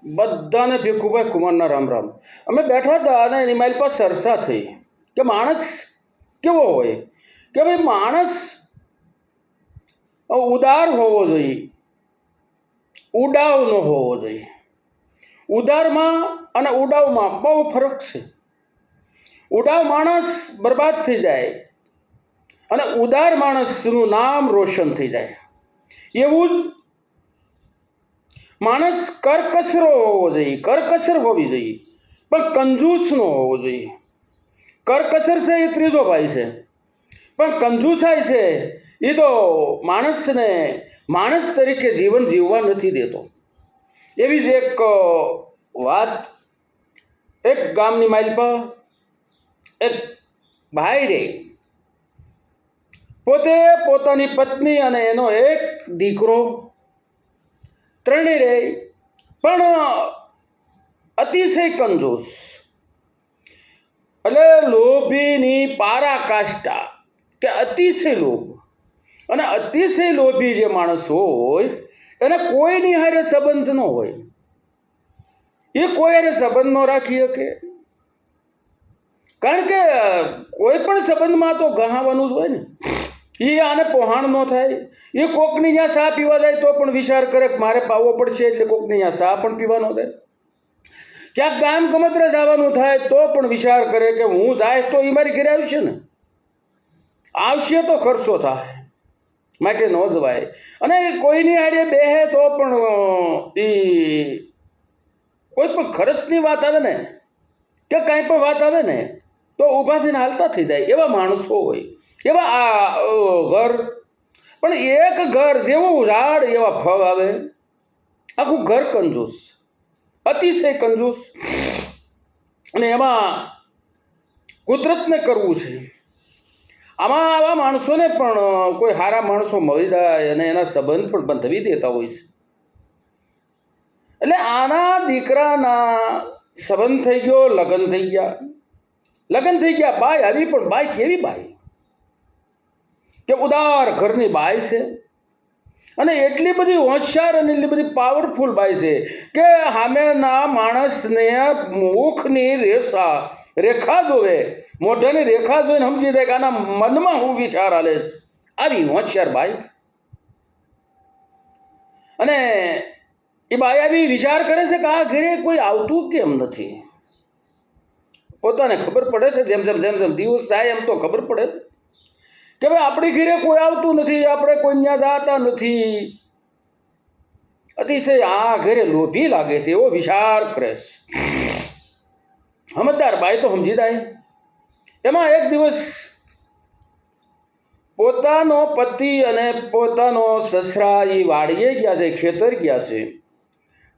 બધાને ભીખુભાઈ કુમારના રામ રામ. અમે બેઠા હતા અને એની મારી પાસે ચર્ચા થઈ કે માણસ કેવો હોય, કે ભાઈ માણસ ઉદાર હોવો જોઈએ, ઉડાવ ન હોવો જોઈએ. ઉદારમાં અને ઉડાવમાં બહુ ફરક છે. ઉડાવ માણસ બરબાદ થઈ જાય અને ઉદાર માણસનું નામ રોશન થઈ જાય. એવું જ માણસ કરકસરો હોવો જોઈએ, કરકસર હોવી જોઈએ, પણ કંજૂસ ન હોવો જોઈએ. કરકસર છે એ ત્રીજો ભાઈ છે, પણ કંજૂસાઈ છે એ તો માણસને માણસ તરીકે જીવન જીવવા નથી દેતો. એવી જ એક વાત, એક ગામની માલપા એક ભાઈ રે, પોતે પોતાની પત્ની અને એનો એક દીકરો ત્રણેય રે, પણ અતિશય કંજૂસ, એટલે લોભીની પારાકાષ્ઠા, કે અતિશય લોભ. અને અતિશય લોભી જે માણસ હોય એને કોઈની હારે સંબંધ ન હોય, એ કોઈ હારે સંબંધ ન રાખી શકે. કારણ કે કોઈ પણ સંબંધમાં તો ગહાવાનું જ હોય ને. એ આને પોહાણ ન થાય. એ કોકની ત્યાં ચા પીવા જાય તો પણ વિચાર કરે કે મારે પાવો પડશે, એટલે કોકની ત્યાં ચા પણ પીવા ન દે. ક્યાંક ગામ ગમત્રે જવાનું થાય તો પણ વિચાર કરે કે હું જાય તો એ મારી ઘરે આવશે ને, આવશે તો ખર્ચો થાય, માટે ન જવાય. અને કોઈની હારે બેહે તો પણ એ કોઈ પણ ખર્ચની વાત આવે ને, કે કાંઈ પણ વાત આવે ને તો ઊભા થઈને હાલતા થઈ જાય. એવા માણસો હોય, એવા આ ઘર. પણ એક ઘર જેવું ઝાડ એવા ફળ આવે. આખું ઘર કંજૂસ, અતિશય કંજૂસ. અને એમાં કુદરતને કરવું છે. આમાં આવા માણસોને પણ કોઈ સારા માણસો મળી જાય અને એના સંબંધ પણ બંધવી દેતા હોય છે. એટલે આના દીકરાના સંબંધ થઈ ગયો, લગ્ન થઈ ગયા. બાઈ આવી, પણ બાઈ કેવી બાઈ, કે ઉદાર ઘરની બાઈ છે. અને એટલી બધી હોશિયાર અને એટલી બધી પાવરફુલ બાઈ છે કે સામેના માણસને મુખની રેખા જોવે, મોઢાની રેખા જોઈને સમજી જાય કે આના મનમાં હું વિચાર હાલે છે. આવી હોશિયાર બાઈ. અને એ બાઈ આવી વિચાર કરે છે કે આ ઘરે કોઈ આવતું કેમ નથી. પોતાને ખબર પડે છે, જેમ જેમ દિવસ થાય એમ તો ખબર પડે કે ભાઈ આપણી ઘરે કોઈ આવતું નથી, આપણે કોઈ ત્યાં જતા નથી. અતિશય આ ઘરે લોભી લાગે છે એવો વિચાર કરે છે. સમજદાર બાઈ તો સમજી જાય. એમાં એક દિવસ પોતાનો પતિ અને પોતાનો સસરા એ વાડીએ ગયા છે, ખેતર ગયા છે.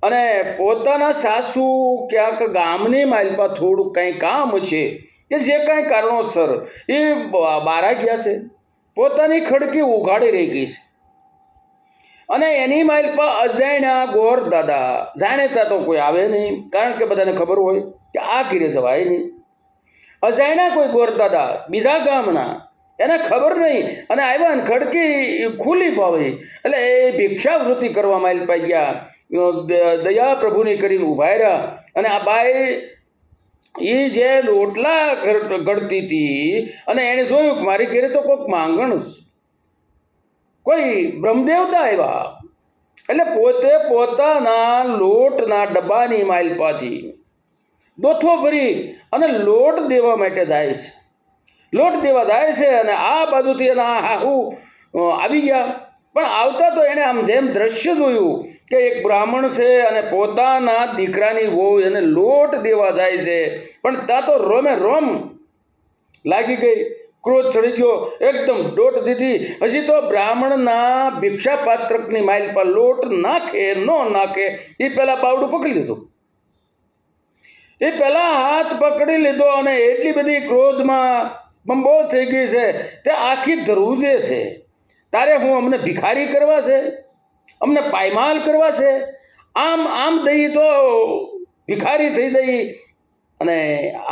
અને પોતાના સાસુ ક્યાંક ગામની માલપા થોડું કંઈ કામ છે કે જે કાંઈ કારણોસર એ બારા ગયા છે. પોતાની ખડકી ઉઘાડી રહી ગઈ છે. અને એની માલપા અજાણ્યા ગોર દાદા, જાણેતા તો કોઈ આવે નહીં, કારણ કે બધાને ખબર હોય કે આ ઘીરે જવાય નહીં. અજાણ્યા કોઈ ગોર દાદા બીજા ગામના, એને ખબર નહીં, અને આવ્યા ને ખડકી ખુલ્લી પાવી. એટલે એ ભિક્ષાવૃત્તિ કરવા માલપા ગયા, દયા પ્રભુની કરીને ઉભા રહ્યા. અને આ બાઈ એ જે લોટલા ગળતી હતી અને એણે જોયું કે મારી ઘરે તો કોઈક માંગણ, કોઈ બ્રહ્મદેવતા આવ્યા. એટલે પોતે પોતાના લોટના ડબ્બાની માલપાથી દોથો ભરી અને લોટ દેવા માટે જાય છે. અને આ બાજુથી એના હાહુ આવી ગયા. પણ આવતા તો એણે આમ જેમ દ્રશ્ય જોયું કે એક બ્રાહ્મણ છે અને પોતાના દીકરાની વહુ એને લોટ દેવા જાય છે. પણ ત્યાં તો રોમે રોમ લાગી ગઈ, ક્રોધ ચડી ગયો, એકદમ દોટ દીધી. હજી તો બ્રાહ્મણના ભિક્ષાપાત્રકની માઇલ પર લોટ નાખે ન નાખે એ પહેલાં બાવડું પકડી લીધું. એ પહેલાં હાથ પકડી લીધો અને એટલી બધી ક્રોધમાં બંબો થઈ ગઈ છે તે આખી ધ્રુજે છે. તારે હું અમને ભિખારી કરવા છે, અમને પાયમાલ કરવા છે, આમ દઈ તો ભિખારી થઈ જઈ. અને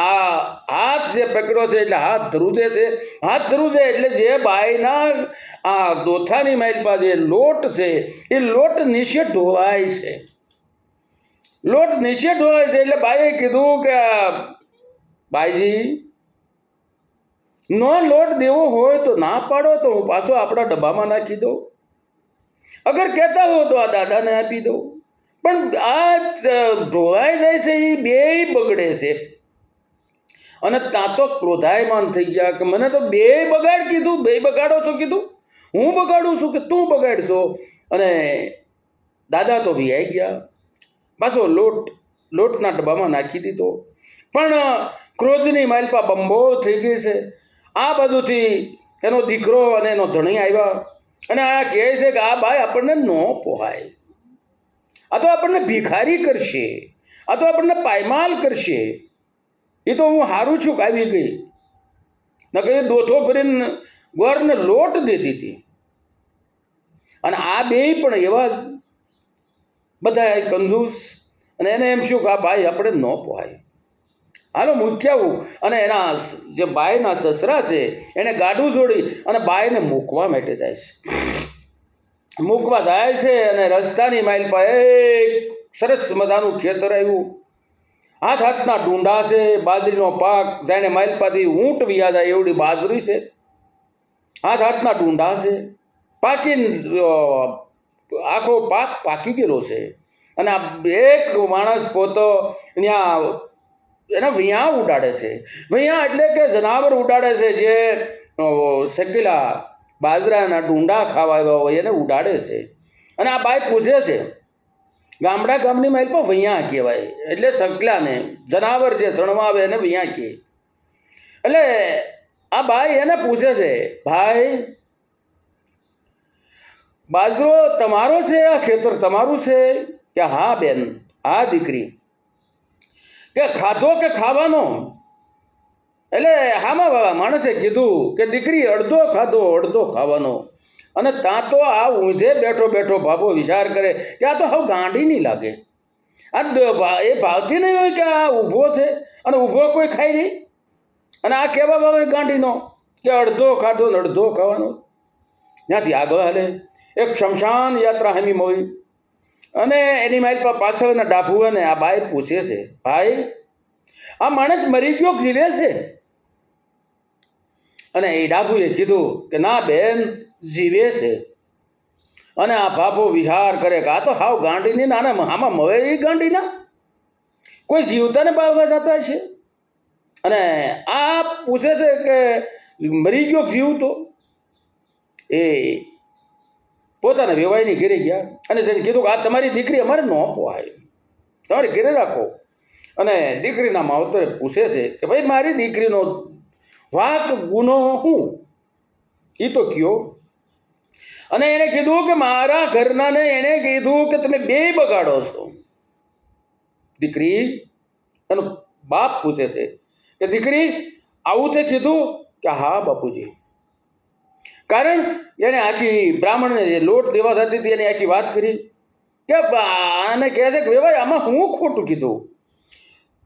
આ હાથ જે પકડ્યો છે એટલે હાથ ધ્રુજે છે. હાથ ધ્રુજે એટલે જે બાઈના આ દોથાની માઇલમાં જે લોટ છે એ લોટ નીચે ઢોળાય છે. લોટ નીચે ઢોળાય છે. એટલે બાઈએ કીધું કે બાઈજી, નો લોટ દેવો હોય તો ના પાડો, તો હું પાછો આપણા ડબ્બામાં નાખી દઉં. અગર કહેતા હો તો આ દાદાને આપી દઉં. પણ આ ઢોળાઈ જાય છે એ બેય બગડે છે. અને ત્યાં તો ક્રોધાયમાન થઈ ગયા કે મને તો બે બગાડ કીધું, બે બગાડો છો કીધું, હું બગાડું છું કે તું બગાડશો? અને દાદા તો વિયાઈ ગયા. પાછો લોટના ડબ્બામાં નાખી દીધો. પણ ક્રોધની માલપા બંબો થઈ ગઈ છે. આ બાજુથી એનો દીકરો અને એનો ધણી આવ્યા અને આ કહે છે કે આ બાઈ આપણને ન પોહાય, આ તો આપણને ભિખારી કરશે, આ તો આપણને પાયમાલ કરશે. એ તો હું હારું છું કે આવી ગઈ, ન કહી દોથો કરીને ગોરને લોટ દેતી હતી. અને આ બે પણ એવા જ બધા કંજૂસ. અને એને એમ શું કે આ ભાઈ આપણે ન પોહાય, હાલો મૂકી આવું. અને એના જે બાઈના સસરા છે એને ગાડું જોડી અને બાઈને મૂકવા માટે જાય છે. મૂકવા જાય છે અને રસ્તાની માઇલ પર એક સરસ મજાનું ખેતર આવ્યું. હાથના ડુંડા છે, બાજરીનો પાક, જાણે માઇલપાથી ઊંટ વિયા જાય એવડી બાજરી છે. હાથના ડુંડા છે, પાકી આખો પાક પાકી ગયેલો છે. અને આ એક માણસ પોતો ત્યાં એના વિયા ઉડાડે છે. વિયા એટલે કે જનાવર ઉડાડે છે, જે શેકેલા બાજરાના ડુંડા ખાવા આવ્યા હોય એને ઉડાડે છે. અને આ બાઈ પૂછે છે, ગામની માઇલ પર વૈયા કહેવાય, એટલે સકલાને જનાવર જે સણવા આવે એને વૈયા કહે. એટલે આ બાઈ એને પૂછે છે, ભાઈ બાજરો તમારો છે, આ ખેતર તમારું છે? કે હા બેન, હા દીકરી. કે ખાધો કે ખાવાનો? એટલે હામાં બાબા માણસે કીધું કે દીકરી અડધો ખાધો અડધો ખાવાનો. અને ત્યાં તો આ ઊંધે બેઠો બેઠો બાપો વિચાર કરે કે આ તો હવે ગાંડી નહીં લાગે. આ એ ભાવતી નહીં હોય કે આ ઊભો છે અને ઊભો કોઈ ખાઈ નહીં. અને આ કહેવા બાબા ગાંડીનો કે અડધો ખાધો ને અડધો ખાવાનો. ત્યાંથી આગળ હાલે એક શમશાન યાત્રા હમી મોઈ. અને એની મારી પાછળના ડાભુઓને આ બાઈ પૂછે છે, ભાઈ આ માણસ મરી ગયો જીવે છે? અને એ ડાભુએ કીધું કે ના બેન, જીવે છે. અને આ બાપો વિચાર કરે કે આ તો હાવ ગાંડીની નાના આમાં મળે એ ગાંડીના કોઈ જીવતાને પાવવા જતા છે. અને આ પૂછે છે કે મરી ગયો જીવતો? એ પોતાના વેવાઈની ઘેરે ગયા અને જેને કીધું કે આ તમારી દીકરી અમારે ન પોહાય, તમારે ઘેરે રાખો. અને દીકરીના માવતરે પૂછે છે કે ભાઈ મારી દીકરીનો વાંક ગુનો શું એ તો કયો. અને એણે કીધું કે મારા ઘરનાને એણે કીધું કે તમે બે બગાડો છો. દીકરી એનો બાપ પૂછે છે કે દીકરી આવું તે કીધું? કે હા બાપુજી. કારણ એણે આખી બ્રાહ્મણને જે લોટ દેવા થતી હતી એની આખી વાત કરી કે આને કહે છે કે ભાઈ આમાં હું ખોટું કીધું?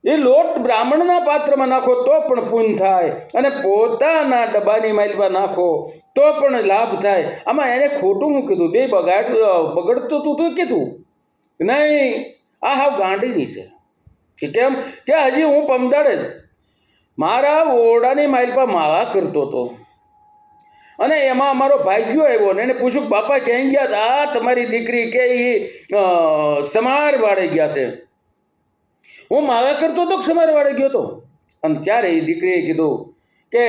એ લોટ બ્રાહ્મણના પાત્રમાં નાખો તો પણ પુણ્ય થાય, અને પોતાના ડબ્બાની માઇલમાં નાખો તો પણ લાભ થાય. આમાં એને ખોટું હું કીધું? બે બગડતું તું તો કીધું નહીં. આ હાવ ગાંડીની છે. કે કેમ? કે હજી હું પમદાડે જ મારા ઓરડાની માઇલમાં માવા કરતો હતો અને એમાં અમારો ભાગ્યો આવ્યો ને એને પૂછ્યું બાપા ક્યાંય ગયા? આ તમારી દીકરી કે એ સમાર વાળે ગયા છે. હું માવા કરતો હતો કે સમાર વાળે ગયો હતો? અને ત્યારે એ દીકરીએ કીધું કે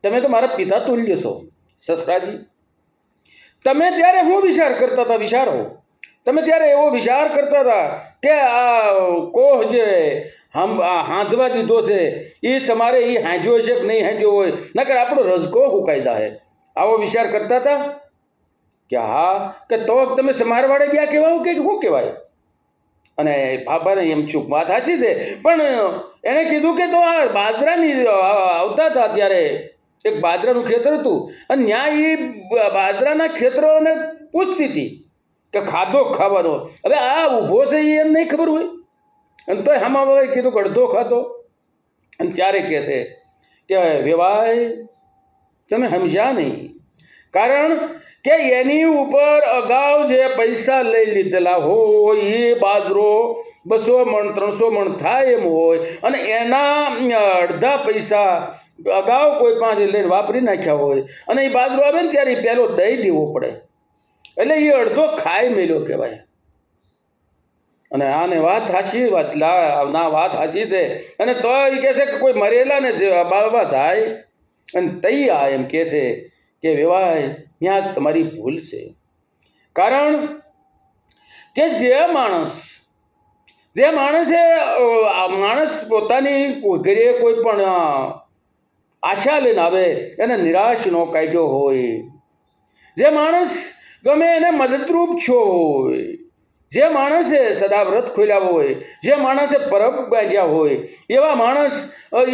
તમે તો મારા પિતા તુલ્ય છો સસરાજી. તમે ત્યારે હું વિચાર કરતા હતા? વિચારો, તમે ત્યારે એવો વિચાર કરતા હતા કે આ કોહ જે હાંધવા દીધો છે એ સમારે એ હાંજ્યો છે કે નહીં હાંજ્યો હોય, નકર આપણો રજકો હુકાઈ જાય. આવો વિચાર કરતા હતા? કે હા. કે તો તમે સમારવાડે ગયા કહેવાય કે શું કહેવાય? અને બાપાને એમ ચૂક વાત સાચી છે, પણ એણે કીધું કે તો આ બાજરાની આવતા હતા ત્યારે એક બાજરાનું ખેતર હતું અને ત્યાં એ બાજરાના ખેતરોને પૂછતી હતી કે ખાધો ખાવાનો. હવે આ ઊભો છે એ એમ નહીં ખબર હોય. અને તોય હામાં વગાઈ કીધું કે અડધો ખાધો. અને ત્યારે કહે છે કે વેવાય તમે સમજ્યા નહીં. કારણ કે એની ઉપર અગાઉ જે પૈસા લઈ લીધેલા હોય એ બાજરો 200 મણ 300 મણ થાય એમ હોય અને એના અડધા પૈસા અગાઉ કોઈ પાસે લઈને વાપરી નાખ્યા હોય અને એ બાજરો આવે ને ત્યારે પહેલો દઈ દેવો પડે, એટલે એ અડધો ખાઈ મેલ્યો કહેવાય. અને આને વાત સાચી વાત વાત સાચી છે. અને તો એ કહે છે કે કોઈ મરેલાને બાળવા થાય અને તઈ આ એમ કહે છે કે વેવાય ત્યાં તમારી ભૂલ છે. કારણ કે જે માણસ પોતાની ઘરે કોઈ પણ આશા લઈને આવે એને નિરાશ ન કાઢ્યો હોય, જે માણસ ગમે એને મદદરૂપ છો હોય, જે માણસે સદા વ્રત ખોલ્યા હોય, જે માણસે પરબ બાંધ્યા હોય, એવા માણસ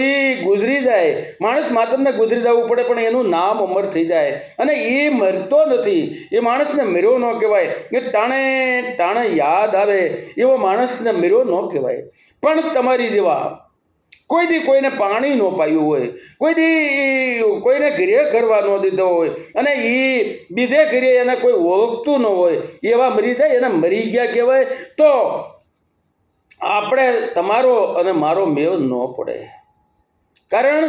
એ ગુજરી જાય. માણસ માત્રને ગુજરી જવું પડે પણ એનું નામ અમર થઈ જાય અને એ મરતો નથી. એ માણસને મર્યો ન કહેવાય, એ ટાણે યાદ આવે એવો માણસને મર્યો ન કહેવાય. પણ તમારી જેવા કોઈ દી કોઈને પાણી ન પાયું હોય, કોઈ દી કોઈને ઘરે કરવા ન દીધો હોય અને એ બીજે ઘરે એને કોઈ ઓળખતું ન હોય, એવા મરી જાય એને મરી ગયા કહેવાય. તો આપણે તમારો અને મારો મેળ ન પડે. કારણ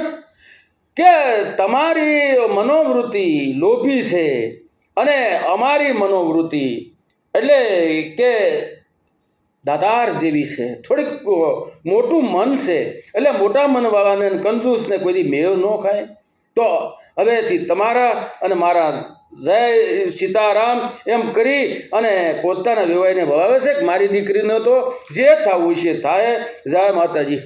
કે તમારી મનોવૃત્તિ લોભી છે અને અમારી મનોવૃત્તિ એટલે કે દાદાર જેવી છે, થોડીક મોટું મન છે. એટલે મોટા મનવાળાને કંજૂસને કોઈ મેળ ન ખાય. તો હવેથી તમારા અને મારા જય સીતારામ એમ કરી અને પોતાના વિવાહને ભવાવે છે કે મારી દીકરીને તો જે થવું છે થાય. જય માતાજી.